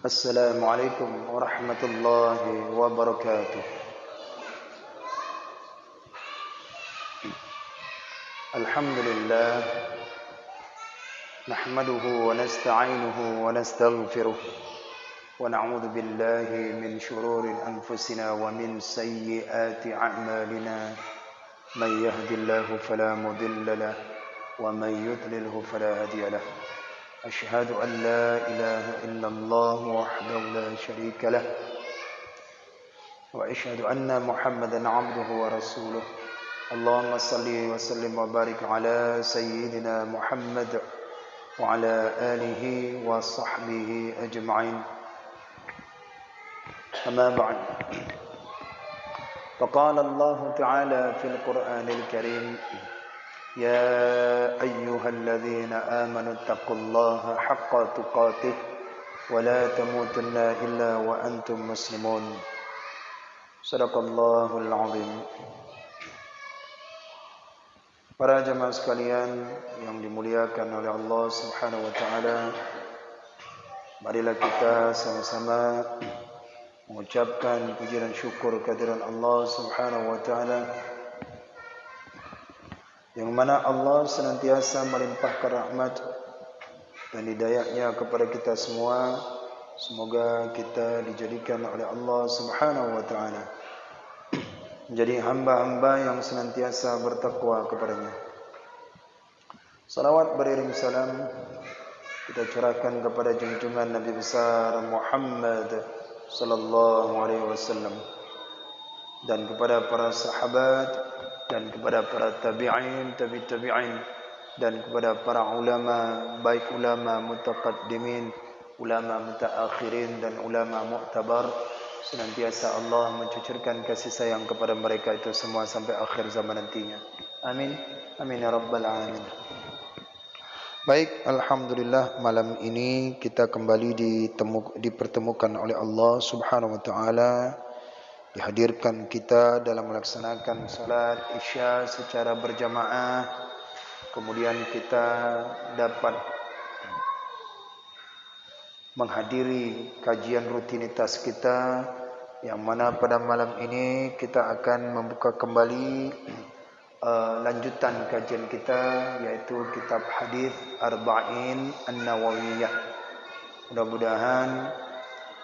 السلام عليكم ورحمة الله وبركاته. الحمد لله نحمده ونستعينه ونستغفره ونعوذ بالله من شرور أنفسنا ومن سيئات أعمالنا. من يهد الله فلا مضل له ومن يضلله فلا هادي له. أشهد أن لا إله إلا الله وحده لا شريك له وأشهد أن محمدا عبده ورسوله. اللهم صل وسلم وبارك على سيدنا محمد وعلى آله وصحبه أجمعين. أما بعد، فقال الله تعالى في القرآن الكريم: يا أيها الذين آمنوا اتقوا الله حق تقاته ولا تموتن إلا وأنتم مسلمون. صدق الله العظيم. Para jemaah sekalian yang dimuliakan oleh Allah Subhanahu wa taala, marilah kita sama-sama mengucapkan puji dan syukur kehadiran Allah Subhanahu wa taala, yang mana Allah senantiasa melimpahkan rahmat dan hidayahnya kepada kita semua. Semoga kita dijadikan oleh Allah Subhanahu wa taala menjadi hamba-hamba yang senantiasa bertakwa kepadanya. Salawat beriring salam kita curahkan kepada junjungan Nabi besar Muhammad sallallahu alaihi wasallam, dan kepada para sahabat, dan kepada para tabi'in, tabi'in, dan kepada para ulama, baik ulama mutaqaddimin, ulama mutaakhirin, dan ulama mu'tabar. Senantiasa Allah mencucurkan kasih sayang kepada mereka itu semua sampai akhir zaman nantinya. Amin. Amin ya rabbal alamin. Baik, alhamdulillah, malam ini kita kembali dipertemukan oleh Allah Subhanahu wa taala, dihadirkan kita dalam melaksanakan salat Isya secara berjamaah. Kemudian kita dapat menghadiri kajian rutinitas kita, yang mana pada malam ini kita akan membuka kembali lanjutan kajian kita, yaitu kitab hadis Arba'in An-Nawawiyah. Mudah-mudahan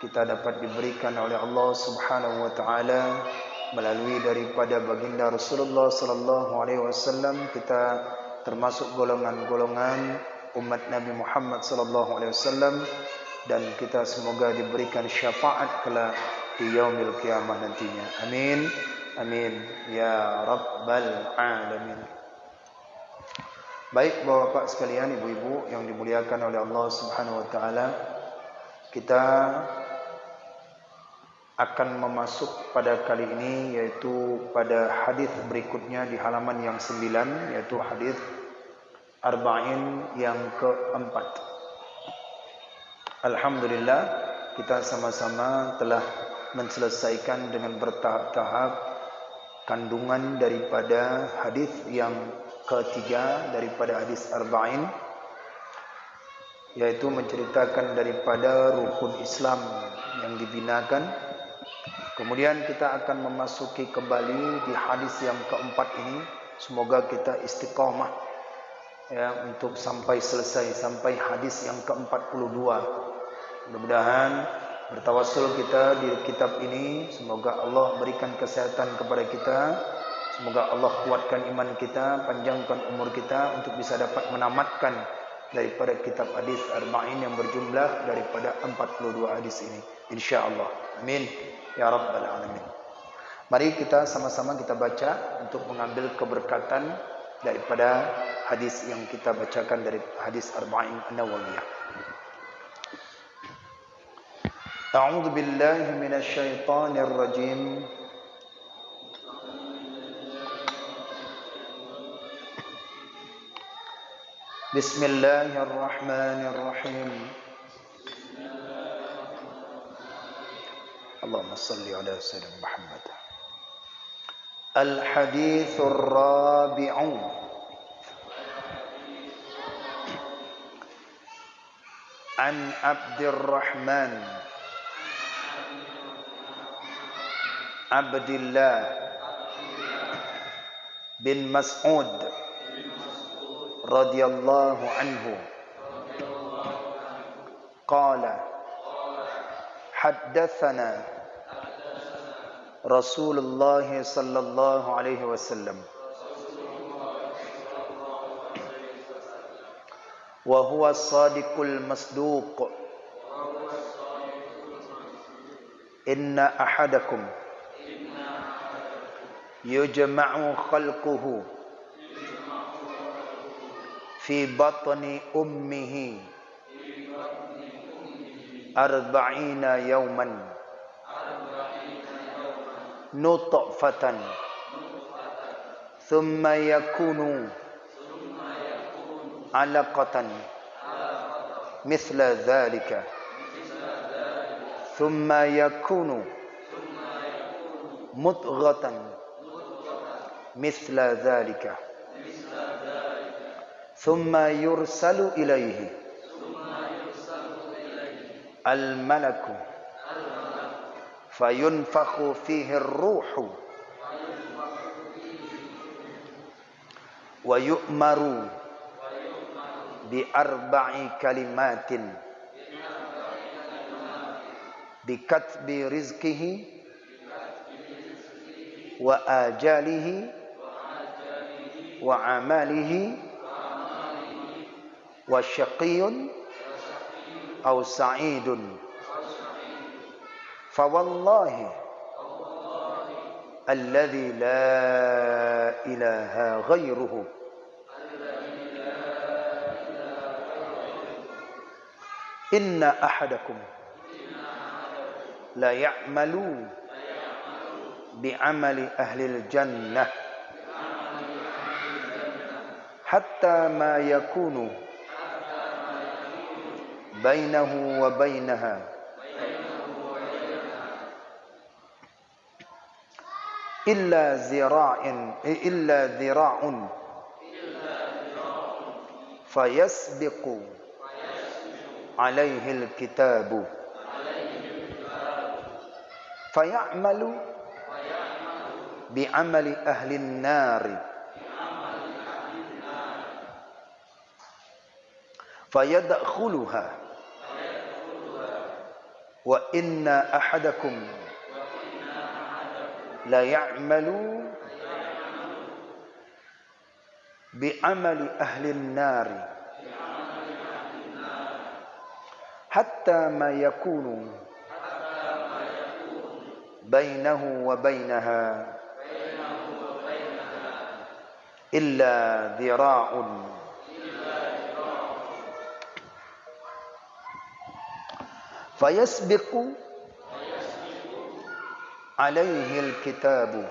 kita dapat diberikan oleh Allah Subhanahu wa taala melalui daripada baginda Rasulullah sallallahu alaihi wasallam, kita termasuk golongan-golongan umat Nabi Muhammad sallallahu alaihi wasallam, dan kita semoga diberikan syafaat kelak di yaumil qiyamah nantinya. Amin. Amin ya rabbal alamin. Baik Bapak-bapak sekalian, ibu-ibu yang dimuliakan oleh Allah Subhanahu wa taala, kita akan memasuk pada kali ini, yaitu pada hadis berikutnya di halaman yang 9, yaitu hadis Arba'in yang keempat. Alhamdulillah, kita sama-sama telah menselesaikan dengan bertahap-tahap kandungan daripada hadis yang ketiga daripada hadis Arba'in, yaitu menceritakan daripada rukun Islam yang dibinakan. Kemudian kita akan memasuki kembali di hadis yang keempat ini. Semoga kita istiqamah ya untuk sampai selesai, sampai hadis yang ke-42. Mudah-mudahan bertawassul kita di kitab ini, semoga Allah berikan kesehatan kepada kita, semoga Allah kuatkan iman kita, panjangkan umur kita untuk bisa dapat menamatkan daripada kitab hadis Arba'in yang berjumlah daripada 42 hadis ini, insya-Allah. Amin ya rabbal alamin. Mari kita sama-sama kita baca untuk mengambil keberkatan daripada hadis yang kita bacakan dari hadis Arba'in An-Nawawiyah. A'udzu billahi minasy syaithanir rajim. Bismillahirrahmanirrahim. Allahumma salli ala sayyidina Muhammad. Al-hadithur rabi'u an Abdurrahman Abdullah bin Mas'ud radhiyallahu anhu qala haddatsana Rasulullah sallallahu alaihi wasallam wa huwa as-sadiqul masduq inna ahadakum yujma'u khalquhu fi batni ummihi arba'ina yawman nutfatan thumma yakunu alaqatan mithla dhalika thumma yakunu mudghatan mithla dhalika thumma yursalu ilayhi al-malaku fayunfakhu fihi ar-ruhu wa yu'maru bi arba'i kalimatin bi katbi rizqihi wa ajalihi wa amalihi wa syaqiyyun aw sa'idun fa wallahi alladhi la ilaha ghairuhu inna ahadakum la ya'malu bi'amali ahli al-jannah hatta ma yakunu bainahu wa bainaha illa dhira'un fayasbiqu alaihi al-kitabu fayamalu bi'amali ahli an-nari fayadkhuluha wa inna ahadakum la ya'malu bi'amali ahli an-nari hatta ma yakunu bainahu wa bainaha illa dhira'un fayasbiqu alaihi al-kitabu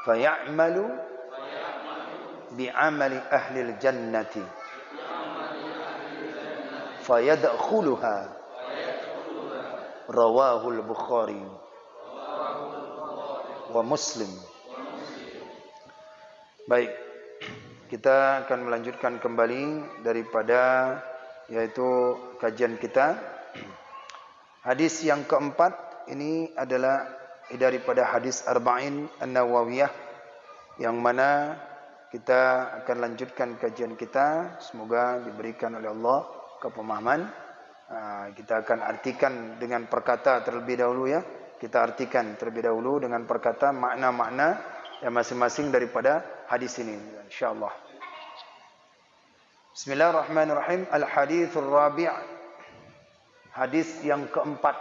fayamalu bi'amali ahli al-jannati fayadkhuluha rawahu al-Bukhari wa Muslim. Baik, kita akan melanjutkan kembali daripada yaitu kajian kita. Hadis yang keempat ini adalah daripada hadis Arba'in An-Nawawiyah yang mana kita akan lanjutkan kajian kita. Semoga diberikan oleh Allah kepemahaman. Kita akan artikan dengan perkata terlebih dahulu ya. Kita artikan terlebih dahulu dengan perkata makna-makna yang masing-masing daripada hadis ini insyaallah. Bismillahirrahmanirrahim. Al-hadithur rabi'. Hadis yang keempat.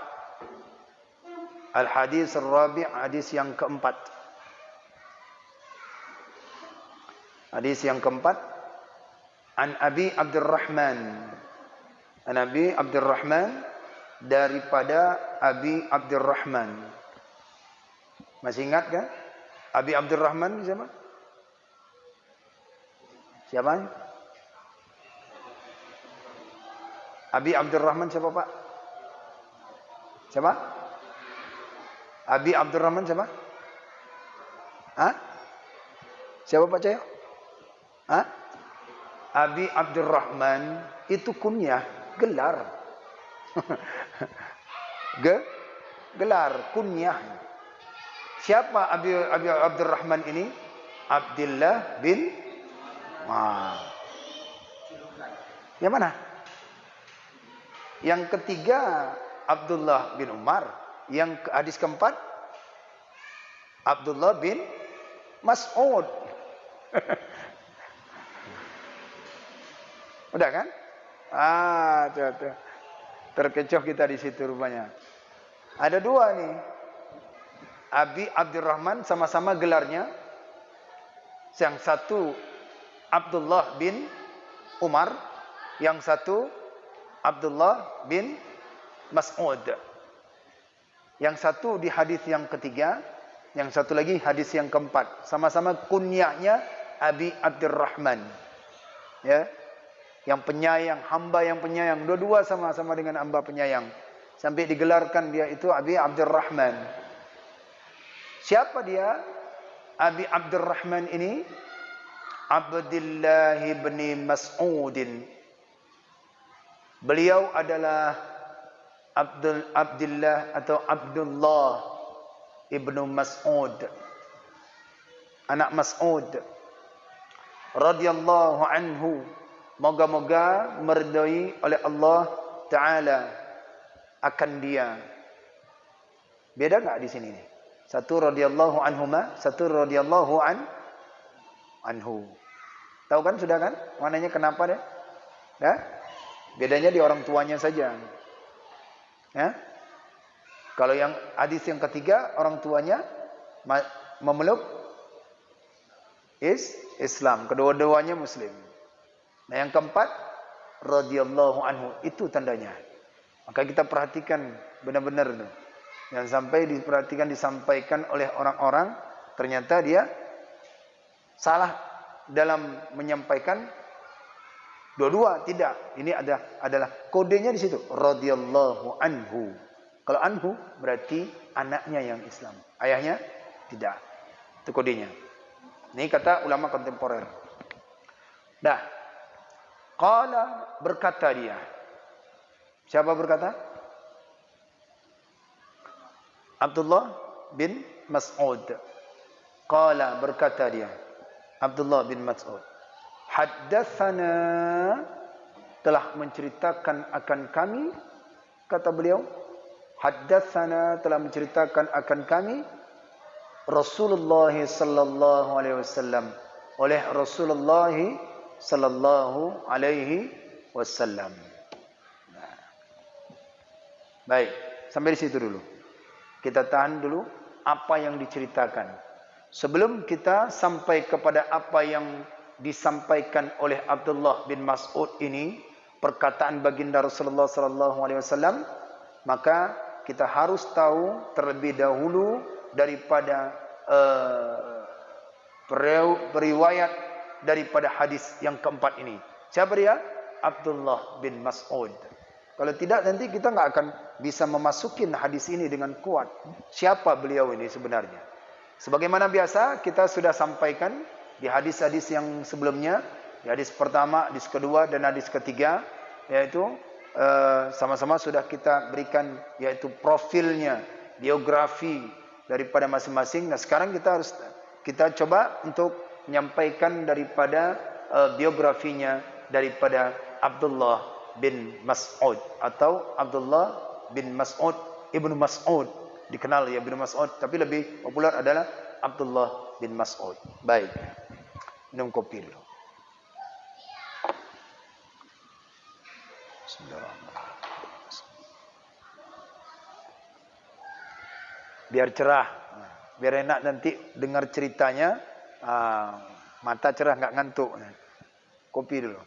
Al-hadithur rabi', hadis yang keempat. Hadis yang keempat. An Abi Abdurrahman. An Abi Abdurrahman, daripada Abi Abdurrahman. Masih ingat kan? Abi Abdurrahman siapa? Siapa? Abi Abdurrahman siapa Pak? Siapa? Abi Abdurrahman siapa? Hah? Siapa Pak Cahyo? Hah? Abi Abdurrahman itu kunyah, gelar. gelar, kunyah. Siapa Abi Abdurrahman ini? Abdullah bin yang mana? Yang ketiga Abdullah bin Umar. Yang hadis keempat Abdullah bin Mas'ud. Udah kan? Tuh. Terkecoh kita di situ rupanya. Ada dua nih. Abi Abdurrahman sama-sama gelarnya. Yang satu Abdullah bin Umar, yang satu Abdullah bin Mas'ud. Yang satu di hadis yang ketiga, yang satu lagi hadis yang keempat. Sama-sama kunyahnya Abi Abdurrahman. Ya. Yang penyayang, hamba yang penyayang. Dua-dua sama-sama dengan hamba penyayang. Sampai digelarkan dia itu Abi Abdurrahman. Siapa dia? Abi Abdurrahman ini Abdullah bin Mas'udin. Beliau adalah Abdullah atau Abdullah ibnu Mas'ud, anak Mas'ud radhiyallahu anhu. Moga-moga meridai oleh Allah Ta'ala akan dia. Beda enggak di sini nih? Satu radhiyallahu anhuma, satu radhiyallahu anhu. Tahu kan sudah kan? Maknanya kenapa deh? Ya? Bedanya di orang tuanya saja. Ya? Kalau yang hadis yang ketiga, orang tuanya memeluk Islam, kedua-duanya muslim. Nah, yang keempat radhiyallahu anhu, itu tandanya. Maka kita perhatikan benar-benar tuh. Jangan sampai diperhatikan disampaikan oleh orang-orang ternyata dia salah dalam menyampaikan dua-dua, tidak. Ini adalah kodenya di situ, radhiyallahu anhu. Kalau anhu berarti anaknya yang Islam, ayahnya tidak. Itu kodenya. Ini kata ulama kontemporer. Dah. Qala, berkata dia. Siapa berkata? Abdullah bin Mas'ud. Qala, berkata dia. Abdullah bin Mas'ud. Haddatsana, telah menceritakan akan kami, kata beliau. Haddatsana, telah menceritakan akan kami Rasulullah sallallahu alaihi wasallam, oleh Rasulullah sallallahu alaihi wasallam. Nah. Baik, sampai di situ dulu. Kita tahan dulu apa yang diceritakan. Sebelum kita sampai kepada apa yang disampaikan oleh Abdullah bin Mas'ud ini, perkataan baginda Rasulullah sallallahu alaihi wasallam, maka kita harus tahu terlebih dahulu daripada periwayat daripada hadis yang keempat ini. Siapa dia? Abdullah bin Mas'ud. Kalau tidak nanti kita nggak akan bisa memasukin hadis ini dengan kuat. Siapa beliau ini sebenarnya? Sebagaimana biasa kita sudah sampaikan di hadis-hadis yang sebelumnya, di hadis pertama, hadis kedua dan hadis ketiga, yaitu sama-sama sudah kita berikan yaitu profilnya, biografi daripada masing-masing. Nah, sekarang kita coba untuk menyampaikan daripada biografinya daripada Abdullah bin Mas'ud atau Abdullah bin Mas'ud ibnu Mas'ud, dikenal ya ibnu Mas'ud, tapi lebih populer adalah Abdullah bin Mas'ud. Baik, minum kopi dulu. Bismillahirrahmanirrahim. Biar cerah, biar enak nanti dengar ceritanya. Mata cerah, nggak ngantuk. Kopi dulu.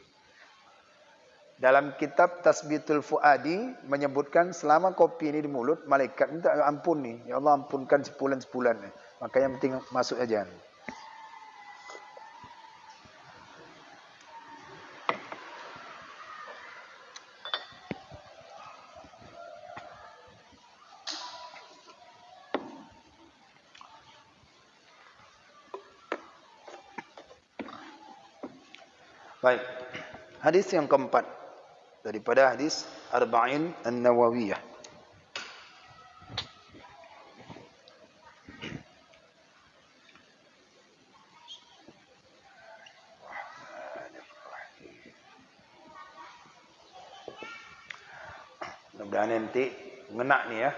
Dalam kitab Tasbitul Fuadi menyebutkan selama kopi ini di mulut, malaikat minta ampun nih. Ya Allah, ampunkan sebulan-sebulan. Maka yang penting masuk aja. Baik, hadis yang keempat daripada hadis Arba'in An-Nawawiyah. Mudah-mudahan nanti ngena nih ya.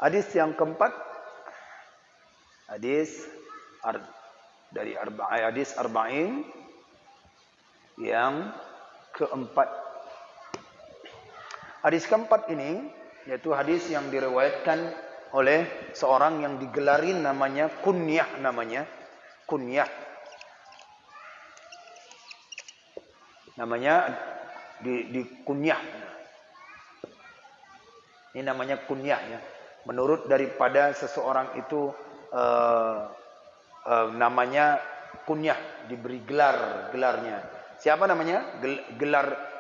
Hadis yang keempat, dari hadis arba'in yang keempat. Hadis keempat ini yaitu hadis yang diriwayatkan oleh seorang yang digelarin namanya kunyah, namanya di kunyah. Ini namanya kunyah ya. Menurut daripada seseorang itu namanya kunyah, diberi gelarnya. Siapa namanya?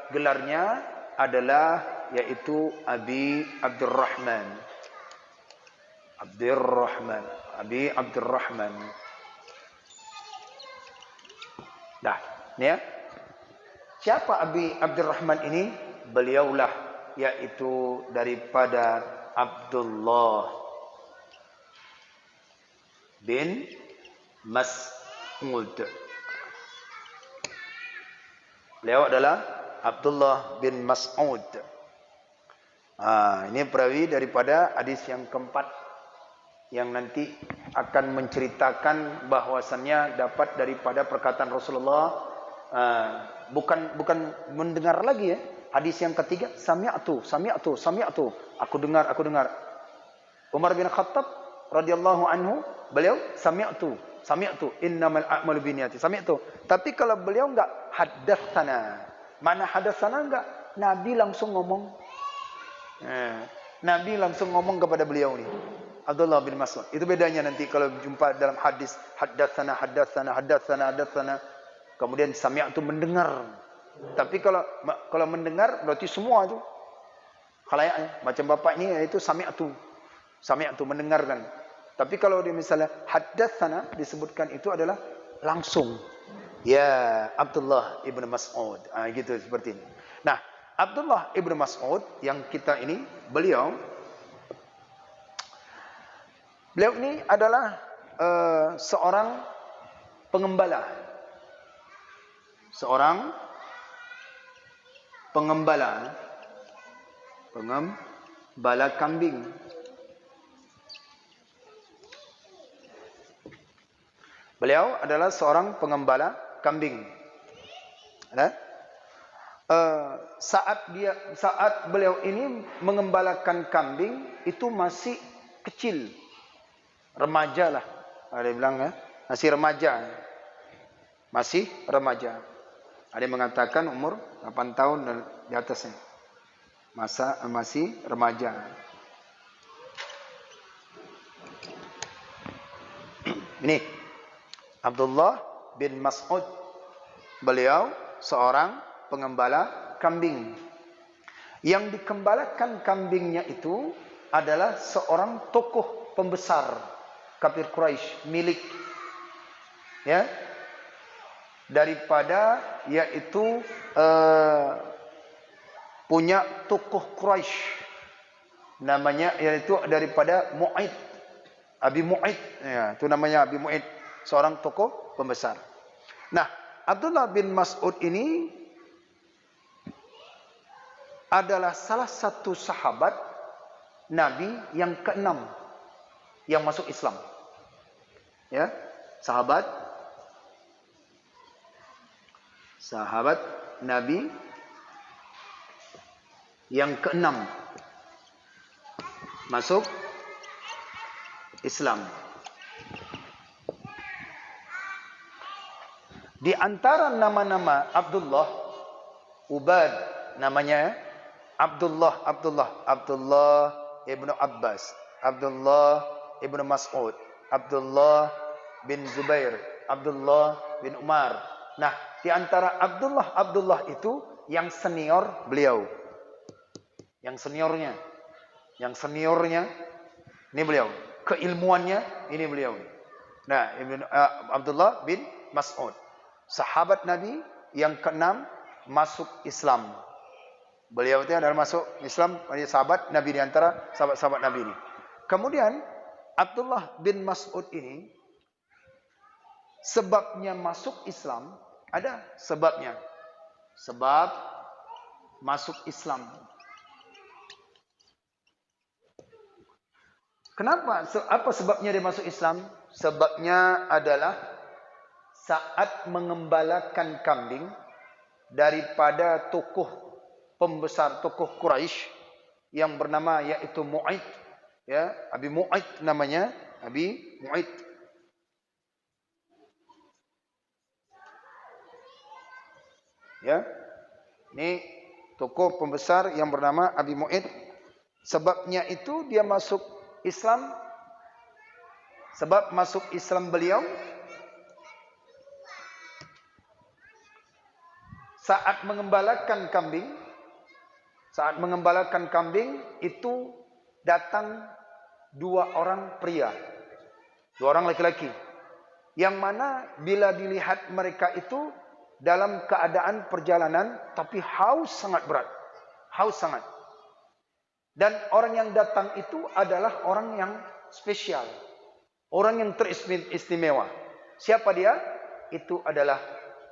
Gelarnya adalah yaitu Abi Abdurrahman. Abi Abdurrahman. Dah, ini ya. Siapa Abi Abdurrahman ini? Beliaulah yaitu daripada Abdullah bin Mas'ud. Beliau adalah Abdullah bin Mas'ud. Ini perawi daripada hadis yang keempat yang nanti akan menceritakan bahwasannya dapat daripada perkataan Rasulullah, bukan mendengar lagi ya. Hadis yang ketiga, sami'tu. Aku dengar. Umar bin Khattab radhiyallahu anhu, beliau sami'tu. Innamal a'malu binniyati. Sami'tu. Tapi kalau beliau enggak haddatsana. Mana haddatsana enggak? Nabi langsung ngomong. Nabi langsung ngomong kepada beliau ni. Abdullah bin Mas'ud. Itu bedanya nanti kalau jumpa dalam hadis haddatsana. Kemudian sami'tu mendengar. Tapi kalau mendengar berarti semua itu khalayaknya. Macam bapak ini itu sami'tu mendengarkan. Tapi kalau dia misalnya haddatsana disebutkan itu adalah langsung. Ya Abdullah ibn Mas'ud. Gitu seperti ini. Nah, Abdullah ibn Mas'ud yang kita ini, beliau ini adalah seorang pengembala. Pengembala kambing. Beliau adalah seorang pengembala kambing. Saat beliau ini mengembalakan kambing itu masih kecil, remaja lah. Ada yang bilang ya, masih remaja. Ada yang mengatakan umur 8 tahun dan di atasnya. Masih remaja. Ini Abdullah bin Mas'ud. Beliau seorang pengembala kambing. Yang dikembalakan kambingnya itu adalah seorang tokoh pembesar kafir Quraisy, milik ya daripada yaitu punya tokoh Quraisy, namanya yaitu daripada Abi Mu'id ya, itu namanya Abi Mu'id, seorang tokoh pembesar. Nah, Abdullah bin Mas'ud ini adalah salah satu sahabat Nabi yang ke-6 yang masuk Islam. Ya, sahabat Nabi yang ke-6 masuk Islam. Di antara nama-nama Abdullah, Ubad namanya, Abdullah ibnu Abbas, Abdullah ibnu Mas'ud, Abdullah bin Zubair, Abdullah bin Umar. Nah, di antara Abdullah itu yang senior beliau. Yang seniornya ini beliau. Keilmuannya ini beliau. Nah, Abdullah bin Mas'ud, sahabat Nabi yang ke-6 masuk Islam. Beliau itu adalah masuk Islam, sahabat Nabi di antara sahabat-sahabat Nabi ini. Kemudian Abdullah bin Mas'ud ini sebabnya masuk Islam, ada sebabnya. Sebab masuk Islam. Kenapa? Apa sebabnya dia masuk Islam? Sebabnya adalah saat mengembalakan kambing daripada tokoh pembesar tokoh Quraisy yang bernama yaitu Mu'aid, ya, Abi Mu'aid namanya, Abi Mu'aid. Ya. Ini tokoh pembesar yang bernama Abi Mu'aid. Sebabnya itu dia masuk Islam, sebab masuk Islam beliau saat mengembalakan kambing. Saat mengembalakan kambing itu datang dua orang pria, dua orang laki-laki, yang mana bila dilihat mereka itu dalam keadaan perjalanan tapi haus sangat berat, haus sangat. Dan orang yang datang itu adalah orang yang spesial, orang yang teristimewa. Siapa dia? Itu adalah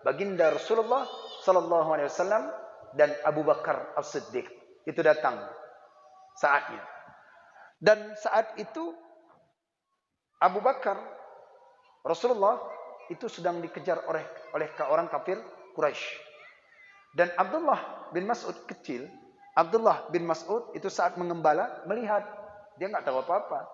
baginda Rasulullah sallallahu alaihi wasallam dan Abu Bakar As-Siddiq. Itu datang saatnya. Dan saat itu Abu Bakar Rasulullah itu sedang dikejar oleh orang kafir Quraisy. Dan Abdullah bin Mas'ud kecil, Abdullah bin Mas'ud itu saat mengembala melihat, dia enggak tahu apa-apa.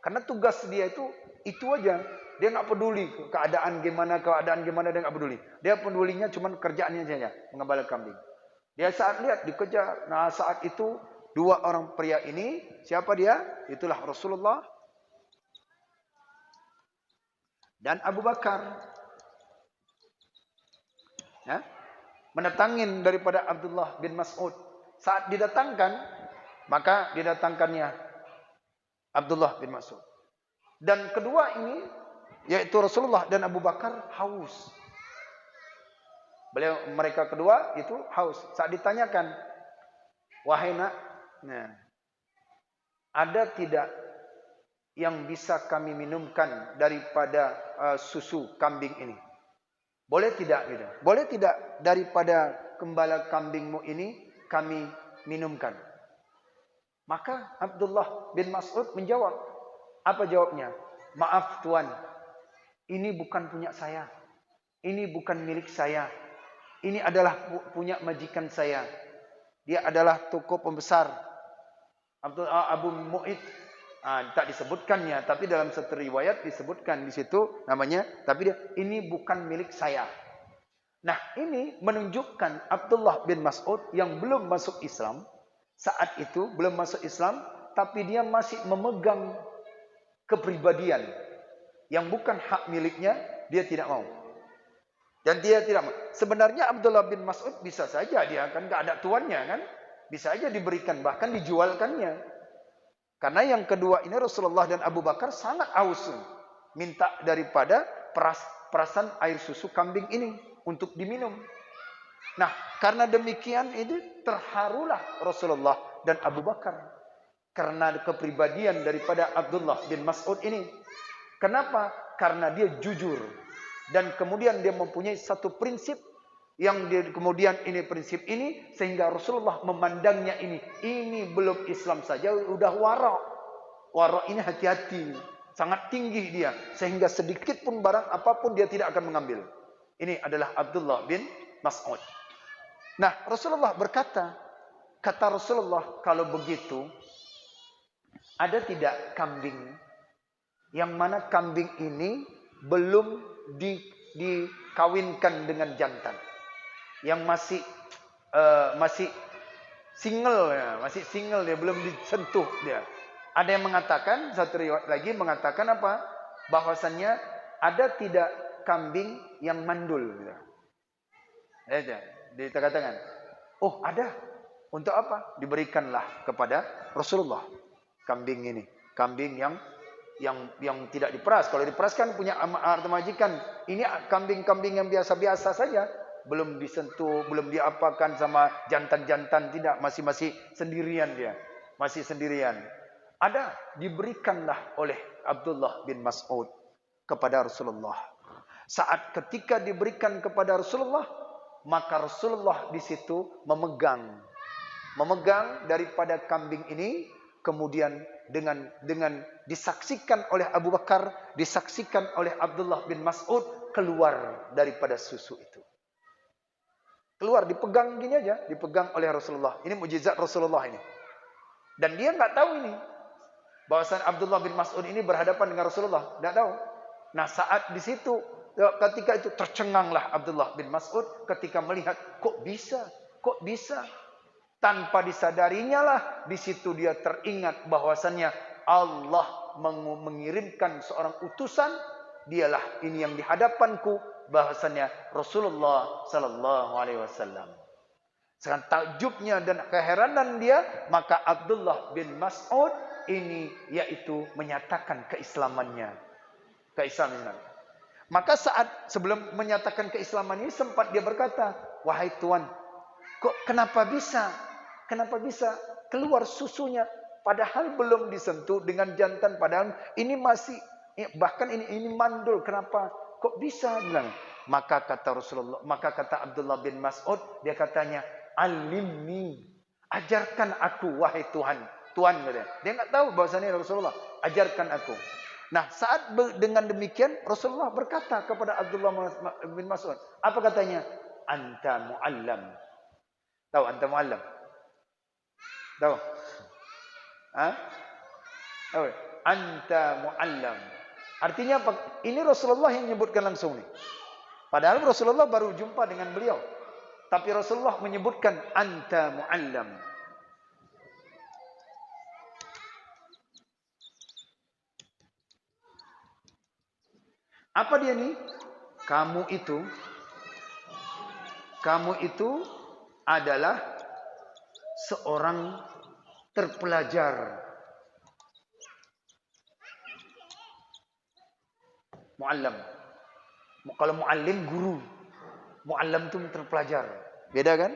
Karena tugas dia itu aja. Dia enggak peduli keadaan gimana dia enggak peduli. Dia pedulinya cuma kerjaannya saja, mengembala kambing. Dia saat lihat dikejar. Nah, saat itu dua orang pria ini, siapa dia? Itulah Rasulullah dan Abu Bakar. Ya, mendatangin daripada Abdullah bin Mas'ud. Saat didatangkan, maka didatangkannya Abdullah bin Mas'ud. Dan kedua ini, yaitu Rasulullah dan Abu Bakar, haus. Mereka kedua itu haus. Saat ditanyakan, wahai nak, nah, ada tidak yang bisa kami minumkan daripada susu kambing ini? Boleh tidak? Gitu. Boleh tidak daripada gembala kambingmu ini kami minumkan? Maka Abdullah bin Mas'ud menjawab. Apa jawabnya? Maaf tuan, ini bukan punya saya. Ini bukan milik saya. Ini adalah punya majikan saya. Dia adalah tokoh pembesar Abu Mu'aid. Tak disebutkannya, tapi dalam satu riwayat disebutkan di situ namanya. Tapi dia, ini bukan milik saya. Nah, ini menunjukkan Abdullah bin Mas'ud yang belum masuk Islam. Saat itu belum masuk Islam, tapi dia masih memegang kepribadian yang bukan hak miliknya. Dia tidak mau. Dan dia tidak mau. Sebenarnya Abdullah bin Mas'ud bisa saja, dia kan enggak ada tuannya kan. Bisa saja diberikan, bahkan dijualkannya. Karena yang kedua ini Rasulullah dan Abu Bakar sangat haus, minta daripada perasan air susu kambing ini untuk diminum. Nah, karena demikian ini terharulah Rasulullah dan Abu Bakar karena kepribadian daripada Abdullah bin Mas'ud ini. Kenapa? Karena dia jujur dan kemudian dia mempunyai satu prinsip yang dia kemudian ini prinsip ini sehingga Rasulullah memandangnya ini belum Islam saja udah wara. Wara ini hati-hati, sangat tinggi dia sehingga sedikit pun barang apapun dia tidak akan mengambil. Ini adalah Abdullah bin Mas'ud. Nah, Rasulullah berkata, kata Rasulullah, kalau begitu ada tidak kambing yang mana kambing ini belum dikawinkan dengan jantan, yang masih single ya, masih single dia, belum disentuh dia. Ada yang mengatakan, satu riwayat lagi mengatakan apa? Bahwasannya ada tidak kambing yang mandul gitu. Dikatakan, oh ada. Untuk apa? Diberikanlah kepada Rasulullah kambing ini, kambing yang tidak diperas. Kalau diperas kan punya harta majikan. Ini kambing-kambing yang biasa-biasa saja, belum disentuh, belum diapakan sama jantan-jantan, tidak, masih sendirian dia, masih sendirian. Ada, diberikanlah oleh Abdullah bin Mas'ud kepada Rasulullah. Saat ketika diberikan kepada Rasulullah, maka Rasulullah di situ memegang daripada kambing ini, kemudian dengan disaksikan oleh Abu Bakar, disaksikan oleh Abdullah bin Mas'ud, keluar daripada susu itu. Keluar, dipegang gini aja, dipegang oleh Rasulullah. Ini mukjizat Rasulullah ini. Dan dia nggak tahu ini, bahwasan Abdullah bin Mas'ud ini berhadapan dengan Rasulullah, nggak tahu. Nah, saat di situ, ketika itu tercenganglah Abdullah bin Mas'ud ketika melihat kok bisa. Tanpa disadarinya lah, di situ dia teringat bahwasannya Allah mengirimkan seorang utusan, dialah ini yang di hadapanku, bahwasannya Rasulullah sallallahu alaihi wasallam. Sangat takjubnya dan keheranan dia, maka Abdullah bin Mas'ud ini yaitu menyatakan keislamannya. Maka saat sebelum menyatakan keislaman ini sempat dia berkata, "Wahai Tuan, kenapa bisa keluar susunya padahal belum disentuh dengan jantan, padahal ini masih bahkan ini mandul, kenapa kok bisa?" bilang. Maka kata Abdullah bin Mas'ud, dia katanya, "Alimni, ajarkan aku wahai Tuhan." Tuhan katanya. Dia enggak tahu bahwasanya Rasulullah, ajarkan aku. Nah, saat dengan demikian Rasulullah berkata kepada Abdullah bin Mas'ud, apa katanya? Anta muallam. Tahu anta muallam? Tahu? Hah? Tahu? Anta muallam. Artinya apa? Ini Rasulullah yang menyebutkan langsung nih. Padahal Rasulullah baru jumpa dengan beliau. Tapi Rasulullah menyebutkan anta muallam. Apa dia nih? Kamu itu adalah seorang terpelajar. Muallam. Kalau muallim guru. Muallam itu terpelajar. Beda kan?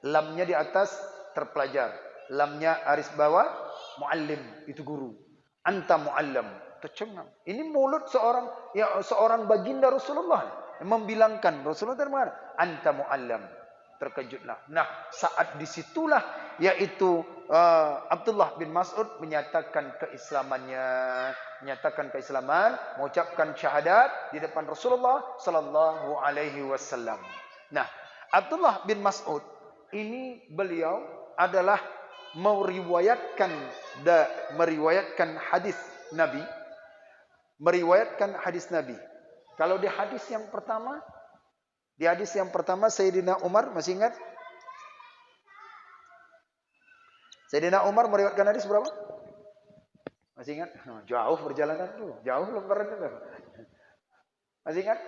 Lamnya di atas terpelajar. Lamnya aris bawah muallim itu guru. Anta muallam. Tercengang. Ini mulut seorang baginda Rasulullah yang membilangkan Rasulullah mengatakan anta muallam. Terkejutlah. Nah, saat disitulah yaitu Abdullah bin Mas'ud menyatakan keislaman, mengucapkan syahadat di depan Rasulullah sallallahu alaihi wasallam. Nah, Abdullah bin Mas'ud ini beliau adalah meriwayatkan hadis Nabi. Meriwayatkan hadis Nabi. Kalau di hadis yang pertama, Sayyidina Umar, masih ingat? Sayyidina Umar meriwayatkan hadis berapa? Masih ingat? Jauh perjalanan tuh, jauh lembaran itu. Masih ingat?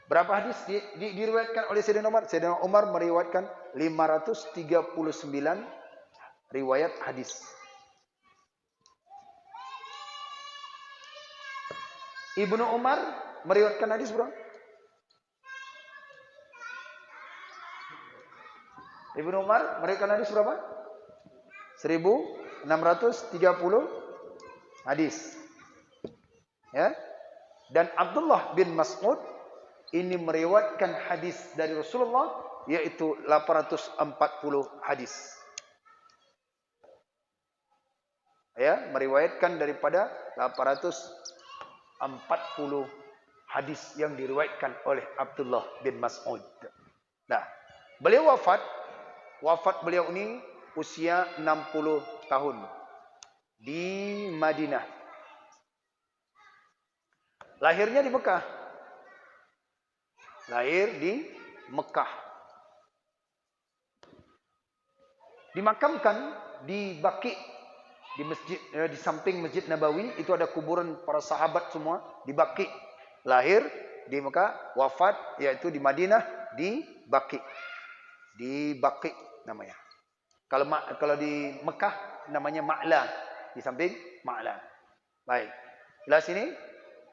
Berapa hadis diriwayatkan oleh Sayyidina Umar? Sayyidina Umar meriwayatkan 539 riwayat hadis. Ibnu Umar meriwayatkan hadis berapa? Ibnu Umar meriwayatkan hadis berapa? 1630 hadis. Ya. Dan Abdullah bin Mas'ud ini meriwayatkan hadis dari Rasulullah yaitu 840 hadis. Ya, meriwayatkan daripada 840 hadis yang diriwayatkan oleh Abdullah bin Mas'ud. Nah, beliau wafat beliau ini usia 60 tahun di Madinah. Lahirnya di Mekah. Lahir di Mekah. Dimakamkan di Baqi, di masjid, di samping Masjid Nabawi itu ada kuburan para sahabat semua di Baqi. Lahir di Mekah, wafat yaitu di Madinah di Baqi. Di Baqi namanya. Kalau di Mekah namanya Ma'la, di samping Ma'la. Baik. Jelas ini?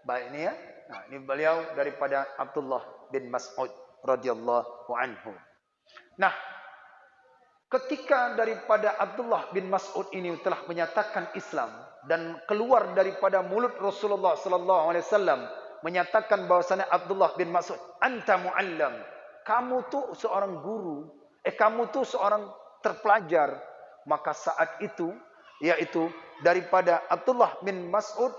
Baik ini ya. Nah, ini beliau daripada Abdullah bin Mas'ud radhiyallahu anhu. Nah, ketika daripada Abdullah bin Mas'ud ini telah menyatakan Islam dan keluar daripada mulut Rasulullah sallallahu alaihi wasallam menyatakan bahwasanya Abdullah bin Mas'ud, anta muallam, kamu tuh seorang guru, kamu tuh seorang terpelajar, maka saat itu yaitu daripada Abdullah bin Mas'ud,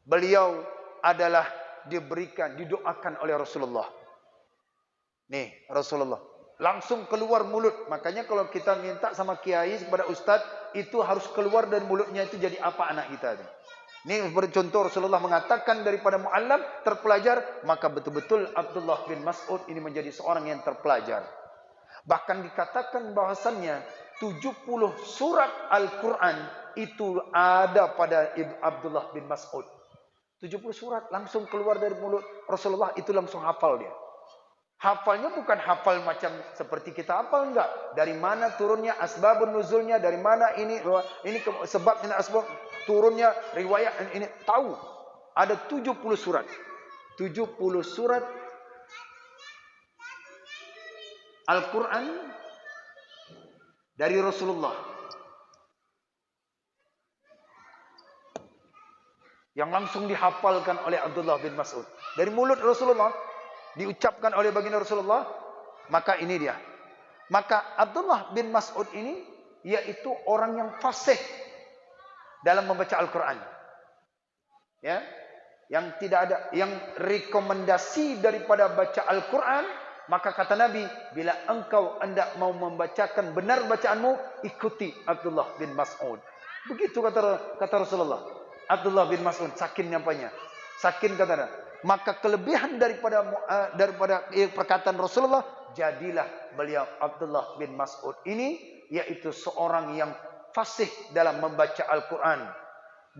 beliau adalah didoakan oleh Rasulullah. Nih, Rasulullah langsung keluar mulut. Makanya kalau kita minta sama kiai kepada ustaz, itu harus keluar dari mulutnya itu jadi apa anak kita itu. Ini bercontoh Rasulullah mengatakan daripada muallam terpelajar, maka betul-betul Abdullah bin Mas'ud ini menjadi seorang yang terpelajar. Bahkan dikatakan bahwasannya 70 surat Al-Quran itu ada pada Abdullah bin Mas'ud. 70 surat langsung keluar dari mulut Rasulullah, itu langsung hafal dia. Hafalnya bukan hafal macam seperti kita hafal, enggak. Dari mana turunnya, asbabun nuzulnya, dari mana ini sebab, ini asbab turunnya, riwayat ini tahu. Ada 70 surat. 70 surat Al-Quran dari Rasulullah yang langsung dihafalkan oleh Abdullah bin Mas'ud. Dari mulut Rasulullah, diucapkan oleh baginda Rasulullah, maka ini dia. Maka Abdullah bin Mas'ud ini yaitu orang yang fasih dalam membaca Al-Quran. Ya, yang tidak ada, yang rekomendasi daripada baca Al-Quran, maka kata Nabi, bila engkau hendak mau membacakan benar bacaanmu, ikuti Abdullah bin Mas'ud. Begitu kata Rasulullah. Abdullah bin Mas'ud sakin nyampainya. Sakin katanya. Maka kelebihan daripada perkataan Rasulullah, jadilah beliau Abdullah bin Mas'ud ini yaitu seorang yang fasih dalam membaca Al-Quran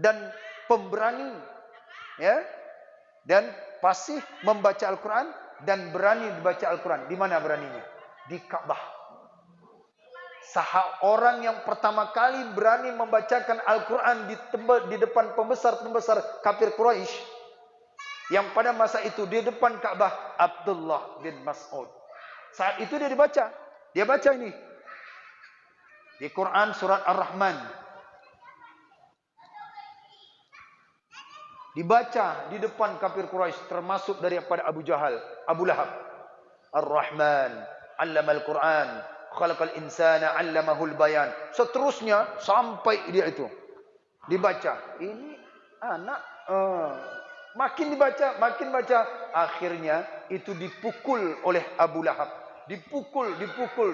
dan pemberani, ya, dan fasih membaca Al-Quran dan berani membaca Al-Quran. Di mana beraninya? Di Ka'bah. Orang yang pertama kali berani membacakan Al-Quran di depan pembesar-pembesar kafir Quraisy, yang pada masa itu di depan Ka'bah, Abdullah bin Mas'ud. Saat itu dia dibaca. Dia baca ini. Di Quran surat Ar-Rahman. Dibaca di depan kafir Quraisy, termasuk daripada Abu Jahal, Abu Lahab. Ar-Rahman, 'allamal Quran, khalaqal insana 'allamahul bayan. Seterusnya sampai dia itu dibaca. Ini anak makin dibaca, makin baca. Akhirnya itu dipukul oleh Abu Lahab. Dipukul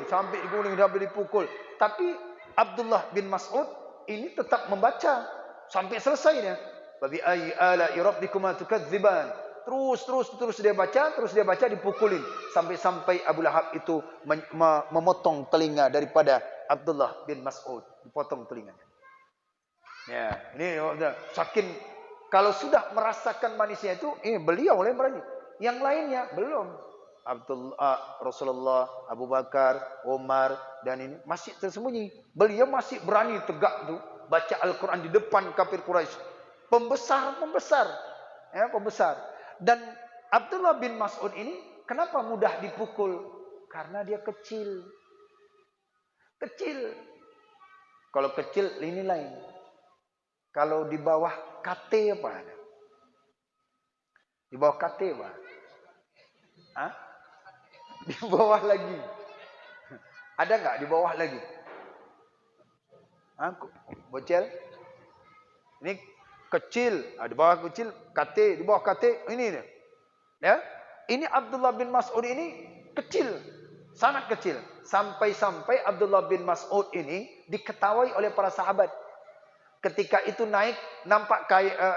sampai diguling, sampai dipukul. Tapi Abdullah bin Mas'ud ini tetap membaca sampai selesai dia. Babi ayyi ala'i rabbikuma tukadziban. Terus dia baca, dipukulin sampai Abu Lahab itu memotong telinga daripada Abdullah bin Mas'ud, dipotong telinganya. Ya, ini saking kalau sudah merasakan manisnya itu, beliau oleh berani. Yang lainnya belum. Rasulullah, Abu Bakar, Umar dan ini masih tersembunyi. Beliau masih berani tegak tuh baca Al-Quran di depan kafir Quraisy. Pembesar. Ya, pembesar. Dan Abdullah bin Mas'ud ini kenapa mudah dipukul? Karena dia kecil. Kecil. Kalau kecil ini lain. Kalau di bawah KT apa ada? Di bawah KT apa? Hah? Di bawah lagi. Ada nggak di bawah lagi? Hah? Bocel? Ini kecil. Di bawah kecil KT, di bawah KT ini dia. Ya? Ini Abdullah bin Mas'ud ini kecil, sangat kecil. Sampai-sampai Abdullah bin Mas'ud ini diketawai oleh para sahabat. Ketika itu naik, nampak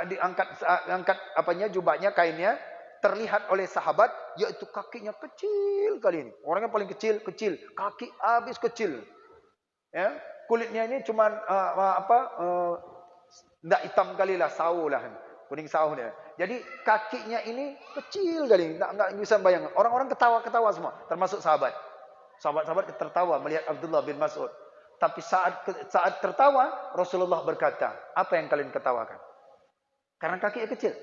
diangkat apanya, jubahnya, kainnya, terlihat oleh sahabat, yaitu kakinya kecil kali ini. Orangnya paling kecil, kaki habis kecil. Ya, kulitnya ini cuman enggak hitam kali lah, sawo lah, kuning sawo dia. Jadi kakinya ini kecil kali, enggak bisa bayangkan. Orang-orang ketawa-ketawa semua, termasuk sahabat. Sahabat-sahabat tertawa melihat Abdullah bin Mas'ud. Tapi saat tertawa, Rasulullah berkata, apa yang kalian ketawakan? Karena kakinya kecil.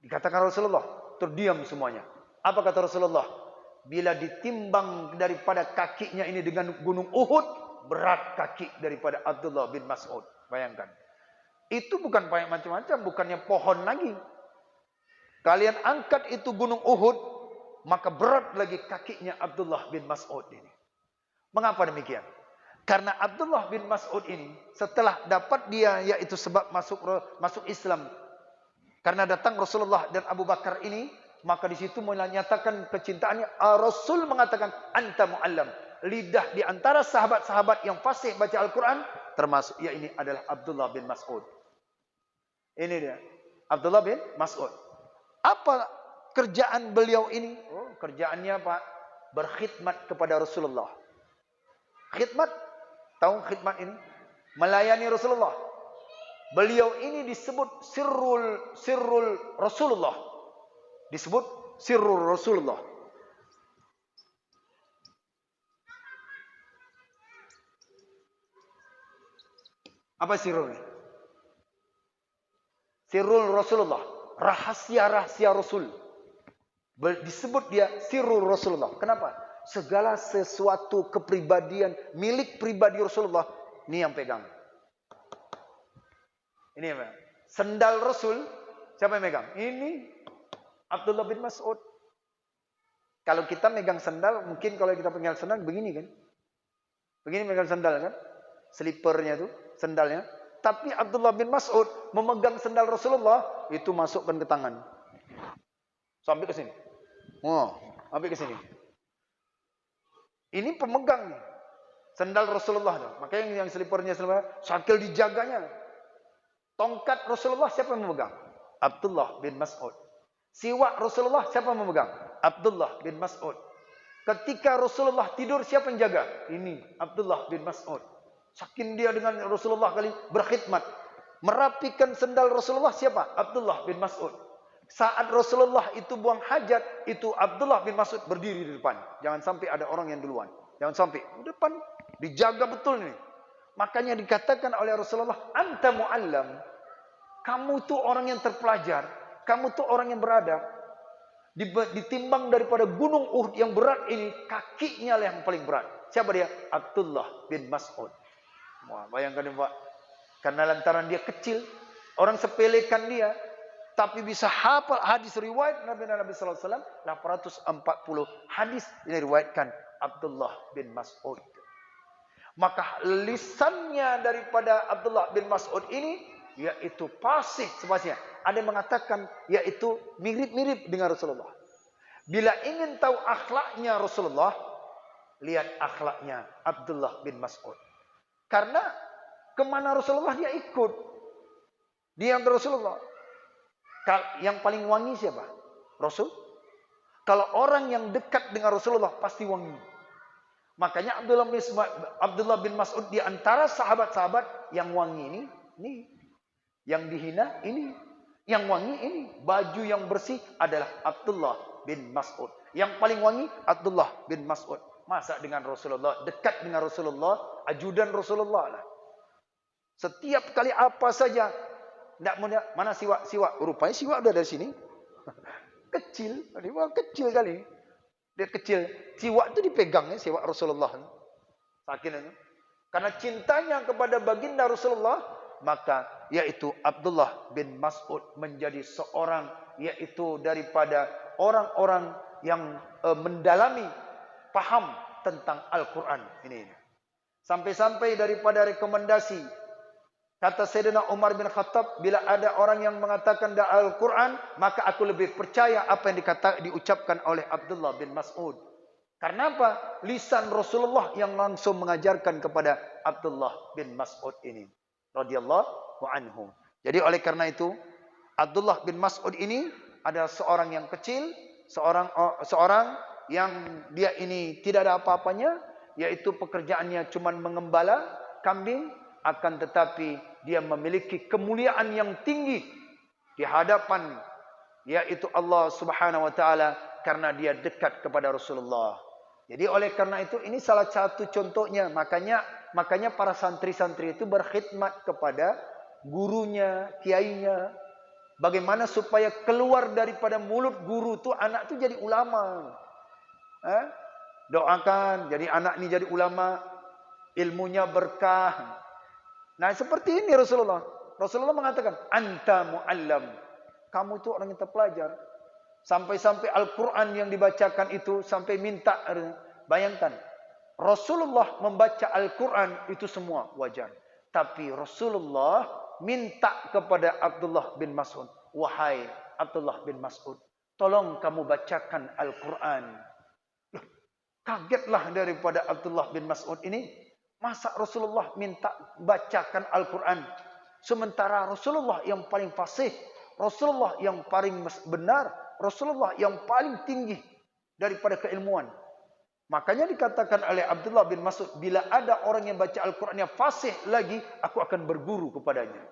Dikatakan Rasulullah, terdiam semuanya. Apa kata Rasulullah? Bila ditimbang daripada kakinya ini dengan gunung Uhud, berat kaki daripada Abdullah bin Mas'ud. Bayangkan. Itu bukan banyak macam-macam, bukannya pohon lagi. Kalian angkat itu gunung Uhud, maka berat lagi kakinya Abdullah bin Mas'ud ini. Mengapa demikian? Karena Abdullah bin Mas'ud ini setelah dapat dia yaitu sebab masuk Islam karena datang Rasulullah dan Abu Bakar ini, maka di situ menyatakan kecintaannya. Rasul mengatakan anta muallam. Lidah di antara sahabat-sahabat yang fasih baca Al-Qur'an termasuk ya ini adalah Abdullah bin Mas'ud. Ini dia Abdullah bin Mas'ud. Apa kerjaan beliau ini? Oh, kerjaannya Pak, berkhidmat kepada Rasulullah. Khidmat, tahu khidmat ini? Melayani Rasulullah. Beliau ini disebut sirrul Rasulullah. Disebut sirrul Rasulullah. Apa sirrul? Sirrul Rasulullah, rahasia-rahasia Rasul. Disebut dia sirrul Rasulullah. Kenapa? Segala sesuatu kepribadian milik pribadi Rasulullah ini yang pegang. Ini apa? Sendal Rasul siapa yang megang? Ini Abdullah bin Mas'ud. Kalau kita megang sendal, mungkin kalau kita pegang sendal begini kan? Begini megang sendal kan? Slipernya itu, sendalnya. Tapi Abdullah bin Mas'ud memegang sendal Rasulullah, itu masukkan ke tangan. Sampai ke sini. Oh, sampai ke sini. Ini pemegang nih. Sendal Rasulullah. Makanya yang slipernya sambil dijaganya. Tongkat Rasulullah siapa yang memegang? Abdullah bin Mas'ud. Siwak Rasulullah siapa yang memegang? Abdullah bin Mas'ud. Ketika Rasulullah tidur siapa yang jaga? Ini Abdullah bin Mas'ud. Saking dia dengan Rasulullah kali berkhidmat. Merapikan sendal Rasulullah siapa? Abdullah bin Mas'ud. Saat Rasulullah itu buang hajat, itu Abdullah bin Mas'ud berdiri di depan. Jangan sampai ada orang yang duluan. Jangan sampai di depan. Dijaga betul nih. Makanya dikatakan oleh Rasulullah, anta muallam. Kamu tuh orang yang terpelajar. Kamu tuh orang yang beradab. Ditimbang daripada gunung Uhud yang berat ini, kakinya lah yang paling berat. Siapa dia? Abdullah bin Mas'ud. Wah, bayangkan Pak. Karena lantaran dia kecil, orang sepelekan dia, tapi bisa hafal hadis riwayat Nabi sallallahu alaihi wasallam 840 hadis ini riwayatkan Abdullah bin Mas'ud. Maka lisannya daripada Abdullah bin Mas'ud ini yaitu fasih sebasnya. Ada yang mengatakan yaitu mirip-mirip dengan Rasulullah. Bila ingin tahu akhlaknya Rasulullah, lihat akhlaknya Abdullah bin Mas'ud. Karena kemana Rasulullah dia ikut. Dia yang Rasulullah. Yang paling wangi siapa? Rasul. Kalau orang yang dekat dengan Rasulullah pasti wangi. Makanya Abdullah bin Mas'ud di antara sahabat-sahabat yang wangi ini. Yang dihina ini. Yang wangi ini. Baju yang bersih adalah Abdullah bin Mas'ud. Yang paling wangi Abdullah bin Mas'ud. Masa dengan Rasulullah, dekat dengan Rasulullah, ajudan Rasulullah lah. Setiap kali apa saja, mana siwak? Rupanya siwak udah dari sini. Kecil, kecil kali. Dia kecil. Siwak itu dipegang ya, siwak Rasulullah. Sakinah. Karena cintanya kepada baginda Rasulullah, maka yaitu Abdullah bin Mas'ud menjadi seorang yaitu daripada orang-orang yang mendalami paham tentang Al-Quran ini. Sampai-sampai daripada rekomendasi kata Sayyidina Umar bin Khattab, bila ada orang yang mengatakan Al-Quran, maka aku lebih percaya apa yang diucapkan oleh Abdullah bin Mas'ud. Karena apa? Lisan Rasulullah yang langsung mengajarkan kepada Abdullah bin Mas'ud ini radhiyallahu anhu. Jadi oleh karena itu Abdullah bin Mas'ud ini adalah seorang yang kecil, seorang yang dia ini tidak ada apa-apanya, yaitu pekerjaannya cuma mengembala kambing, akan tetapi dia memiliki kemuliaan yang tinggi di hadapan yaitu Allah Subhanahu wa taala karena dia dekat kepada Rasulullah. Jadi oleh karena itu ini salah satu contohnya, makanya para santri-santri itu berkhidmat kepada gurunya, kiainya. Bagaimana supaya keluar daripada mulut guru tu anak tu jadi ulama. Doakan jadi anak ni jadi ulama, ilmunya berkah. Nah seperti ini Rasulullah. Rasulullah mengatakan, anta muallam. Kamu itu orang yang terpelajar. Sampai-sampai Al-Quran yang dibacakan itu sampai minta. Bayangkan. Rasulullah membaca Al-Quran itu semua wajar. Tapi Rasulullah minta kepada Abdullah bin Mas'ud, wahai Abdullah bin Mas'ud, tolong kamu bacakan Al-Quran. Kagetlah daripada Abdullah bin Mas'ud ini. Masa Rasulullah minta bacakan Al-Quran? Sementara Rasulullah yang paling fasih, Rasulullah yang paling benar, Rasulullah yang paling tinggi daripada keilmuan. Makanya dikatakan oleh Abdullah bin Mas'ud, bila ada orang yang baca Al-Quran yang fasih lagi, aku akan berguru kepadanya.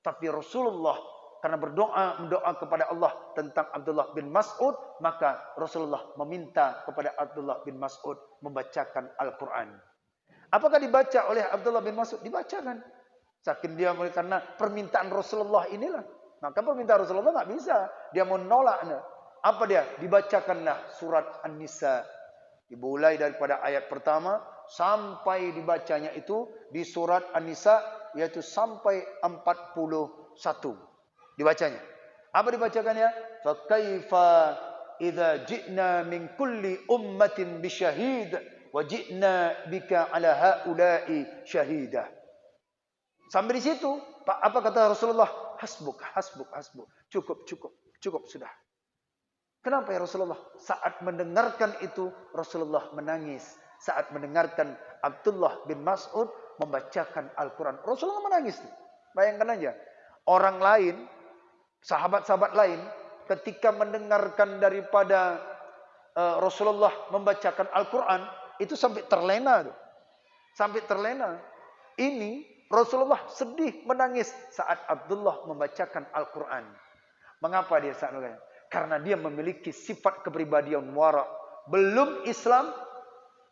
Tapi Rasulullah karena mendoa kepada Allah tentang Abdullah bin Mas'ud, maka Rasulullah meminta kepada Abdullah bin Mas'ud membacakan Al-Quran. Apakah dibaca oleh Abdullah bin Mas'ud? Dibacakan. Saking dia karena permintaan Rasulullah inilah. Maka permintaan Rasulullah nggak bisa. Dia menolaknya. Apa dia? Dibacakanlah surat An-Nisa. Dimulai daripada ayat pertama sampai dibacanya itu di surat An-Nisa, yaitu sampai 41. Dibacanya. Apa dibacakannya? Fa kaifa idza ji'na min kulli ummatin bisyahid wa ji'na bika ala haula'i syahidah. Sampai di situ, apa kata Rasulullah? Hasbuk, hasbuk, hasbuk. Cukup, cukup, cukup sudah. Kenapa ya Rasulullah? Saat mendengarkan itu, Rasulullah menangis. Saat mendengarkan Abdullah bin Mas'ud membacakan Al-Quran, Rasulullah menangis. Bayangkan aja. Orang lain, sahabat-sahabat lain, ketika mendengarkan daripada Rasulullah membacakan Al-Quran, itu sampai terlena. Sampai terlena. Ini Rasulullah sedih, menangis saat Abdullah membacakan Al-Quran. Mengapa dia saat itu? Karena dia memiliki sifat kepribadian wara. Belum Islam,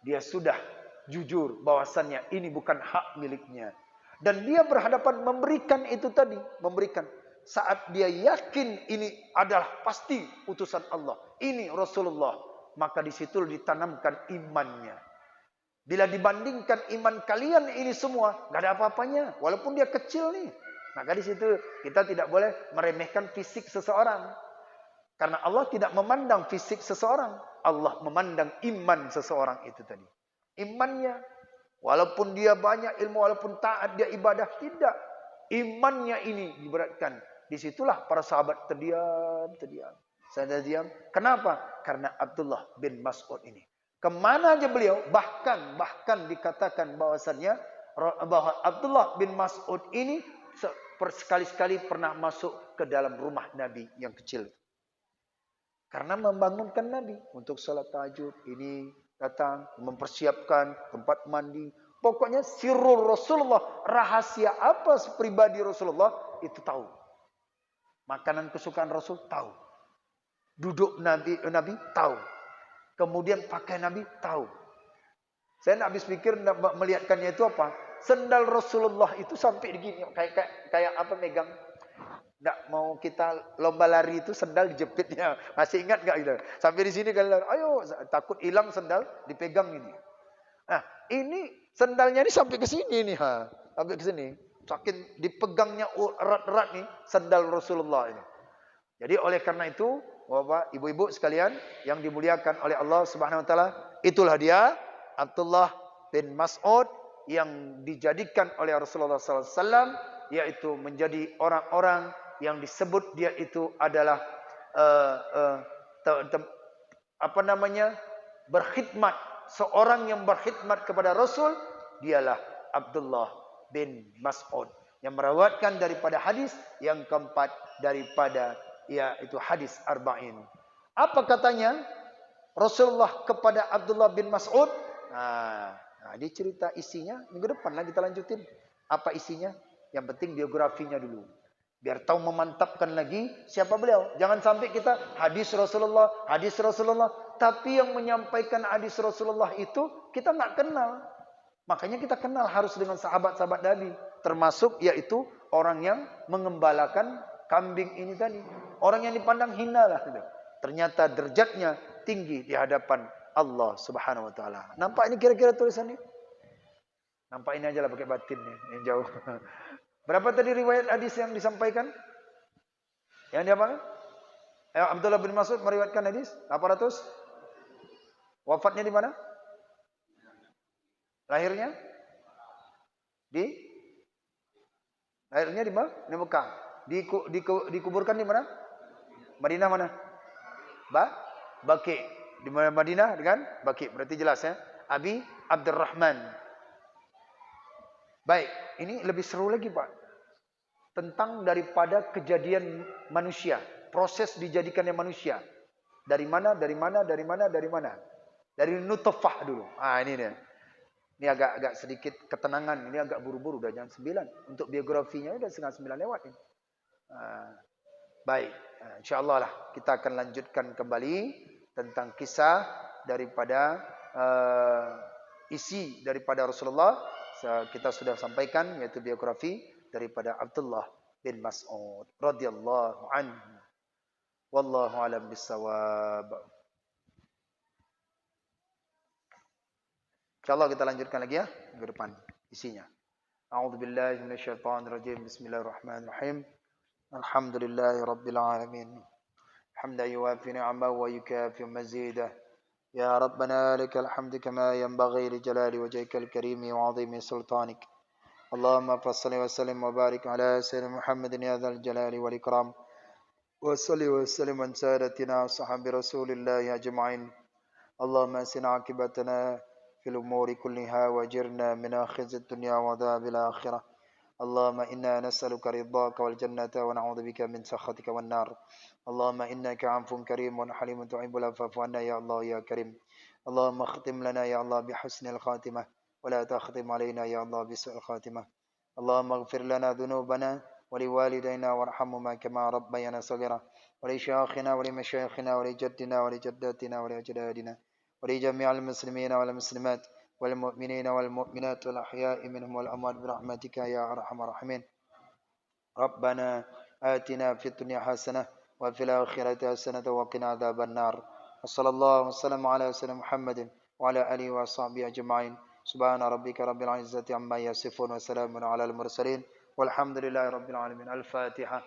dia sudah jujur bahwasannya ini bukan hak miliknya. Dan dia berhadapan memberikan itu tadi. Memberikan. Saat dia yakin ini adalah pasti utusan Allah. Ini Rasulullah. Maka di situ ditanamkan imannya. Bila dibandingkan iman kalian ini semua, gak ada apa-apanya. Walaupun dia kecil nih. Maka di situ kita tidak boleh meremehkan fisik seseorang. Karena Allah tidak memandang fisik seseorang. Allah memandang iman seseorang itu tadi. Imannya. Walaupun dia banyak ilmu, walaupun taat, dia ibadah. Tidak. Imannya ini diberatkan. Disitulah para sahabat terdiam. Saya diam. Kenapa? Karena Abdullah bin Mas'ud ini. Kemana aja beliau, bahkan dikatakan bahwasannya bahwa Abdullah bin Mas'ud ini sekali-sekali pernah masuk ke dalam rumah Nabi yang kecil. Karena membangunkan Nabi untuk salat tahajud, ini datang mempersiapkan tempat mandi. Pokoknya sirrul Rasulullah, rahasia apa pribadi Rasulullah itu tahu. Makanan kesukaan Rasul tahu. Duduk Nabi tahu. Kemudian pakai Nabi tahu. Saya nak habis pikir melihatkannya itu apa? Sendal Rasulullah itu sampai begini, kayak apa megang. Nggak mau kita lomba lari itu sendal dijepitnya. Masih ingat nggak gitu? Sampai di sini kalian, ayo takut hilang sendal dipegang ini. Nah, ini sendalnya ini sampai ke sini nih, sampai ke sini. Saking dipegangnya erat-erat nih sendal Rasulullah ini. Jadi oleh karena itu, Bapak, ibu-ibu sekalian yang dimuliakan oleh Allah Subhanahu wa taala, itulah dia Abdullah bin Mas'ud yang dijadikan oleh Rasulullah SAW, yaitu menjadi orang-orang yang disebut dia itu adalah berkhidmat, seorang yang berkhidmat kepada Rasul, dialah Abdullah bin Mas'ud yang merawatkan daripada hadis yang keempat daripada yaitu hadis arba'in. Apa katanya Rasulullah kepada Abdullah bin Mas'ud? Nah, dia cerita isinya. Minggu depan lah kita lanjutin. Apa isinya? Yang penting biografinya dulu. Biar tahu memantapkan lagi siapa beliau. Jangan sampai kita hadis Rasulullah. Tapi yang menyampaikan hadis Rasulullah itu kita nggak kenal. Makanya kita kenal harus dengan sahabat-sahabat Nabi. Termasuk yaitu orang yang mengembalakan kambing ini tadi. Orang yang dipandang hina lah. Ternyata derajatnya tinggi di hadapan Allah Subhanahu wa taala. Nampak ini kira-kira tulisan ini? Nampak ini aja lah pakai batin nih, yang jauh. Berapa tadi riwayat hadis yang disampaikan? Yang diapakan? Abdullah bin Mas'ud meriwayatkan hadis 800. Wafatnya di mana? Lahirnya di mana? Di Mekah. Dikuburkan di mana? Madinah mana? Baqi. Di mana Madinah dengan Baqi. Berarti jelas ya. Abi Abdurrahman. Baik, ini lebih seru lagi Pak. Tentang daripada kejadian manusia. Proses dijadikannya manusia. Dari mana? Dari nutfah dulu. Ini dia. Ini agak sedikit ketenangan. Ini agak buru-buru. Udah jam 9. Untuk biografinya udah setengah 9 lewat ini. Baik. InsyaAllah lah. Kita akan lanjutkan kembali. Tentang kisah daripada isi daripada Rasulullah. Kita sudah sampaikan. Yaitu biografi daripada Abdullah bin Mas'ud. Radhiyallahu anhu. Wallahu alam bisawab. InsyaAllah kita lanjutkan lagi ya. Ke depan isinya. A'udzubillahi minasyaitonirrajim. Bismillahirrahmanirrahim. Alhamdulillahi rabbil alamin. Hamdan yuwafi ni'amahu wa yukafi mazidah. Ya Rabbana lakal hamdu kama yanbaghi li jalali wajhikal karimi wa 'azimi sultanik. Allahumma fassalli wa sallim wa barik ala sayyidina Muhammadin ya dzal jalali wal ikram. Wa salli wa sallim an sadatina sahabi Rasulillahi ajma'in. Allahumma asina akibatana في الأمور كلها وجرنا من خزي الدنيا وعذاب الآخرة اللهم إنا نسألك رضاك والجنة ونعوذ بك من سخطك والنار اللهم إنك عفو كريم وحليم تحب العفو عنا يا الله يا كريم اللهم اختم لنا يا الله بحسن الخاتمة ولا تختم علينا يا الله بسوء الخاتمة اللهم اغفر لنا ذنوبنا ولوالدينا وارحمهما كما ربيانا صغيرا ولشيخنا ولمشايخنا ولجدنا ولجداتنا ولأجدادنا ولجميع المسلمين والمسلمات والمؤمنين والمؤمنات والأحياء منهم والأموات برحمتك يا أرحم الراحمين ربنا آتنا في الدنيا حسنة وفي الآخرة حسنة وقنا عذاب النار وصلى الله وسلم على سيدنا محمد وعلى آله وصحبه أجمعين سبحان ربك رب العزة عما يصفون وسلام على المرسلين والحمد لله رب العالمين الفاتحة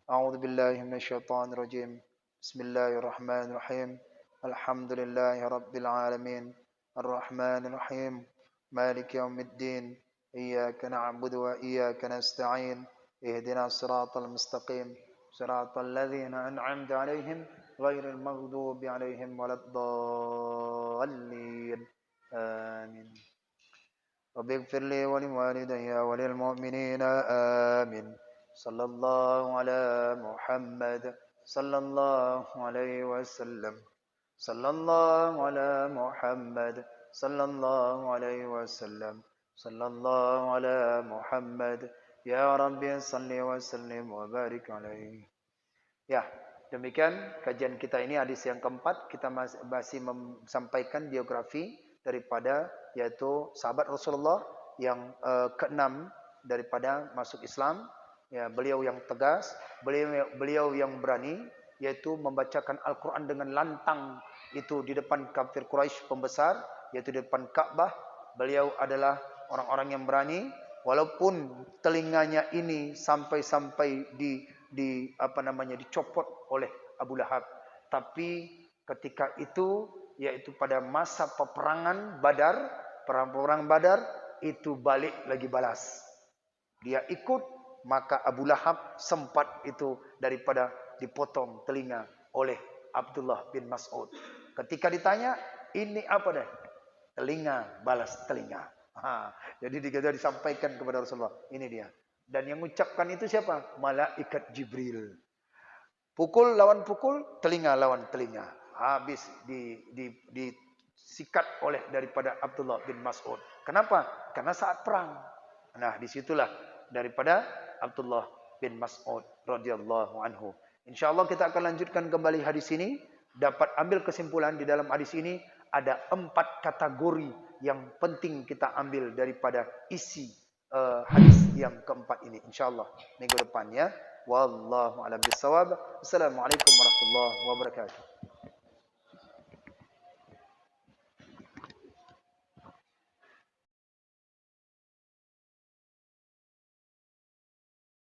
أعوذ بالله من الشيطان الرجيم بسم الله الرحمن الرحيم الحمد لله رب العالمين الرحمن الرحيم مالك يوم الدين إياك نعبد وإياك نستعين اهدنا الصراط المستقيم صراط الذين أنعمت عليهم غير المغضوب عليهم ولا الضالين آمين رب اغفر لي ولوالدي وللمؤمنين آمين صلى الله على محمد صلى الله عليه وسلم صلى الله على محمد صلى الله عليه وسلم صلى الله على محمد يا ربي صل وسلم وبارك عليه. Ya, demikian kajian kita ini hadis yang keempat. Kita masih sampaikan biografi daripada yaitu sahabat Rasulullah yang keenam daripada masuk Islam. Ya, beliau yang tegas, beliau yang berani, yaitu membacakan Al-Quran dengan lantang itu di depan kafir Quraisy pembesar, yaitu di depan Ka'bah. Beliau adalah orang-orang yang berani, walaupun telinganya ini sampai dicopot oleh Abu Lahab. Tapi ketika itu, yaitu pada masa peperangan Badar, perang Badar itu balik lagi balas. Dia ikut, maka Abu Lahab sempat itu daripada dipotong telinga oleh Abdullah bin Mas'ud. Ketika ditanya, ini apa dah? Telinga balas telinga. Jadi disampaikan kepada Rasulullah. Ini dia. Dan yang mengucapkan itu siapa? Malaikat Jibril. Pukul lawan pukul, telinga lawan telinga. Habis disikat oleh daripada Abdullah bin Mas'ud. Kenapa? Karena saat perang. Nah, disitulah daripada Abdullah bin Mas'ud radhiyallahu anhu. InsyaAllah kita akan lanjutkan kembali hadis ini. Dapat ambil kesimpulan di dalam hadis ini. Ada 4 kategori yang penting kita ambil daripada isi hadis yang keempat ini. InsyaAllah minggu depannya. Wallahu a'lam bishawab. Assalamualaikum warahmatullahi wabarakatuh.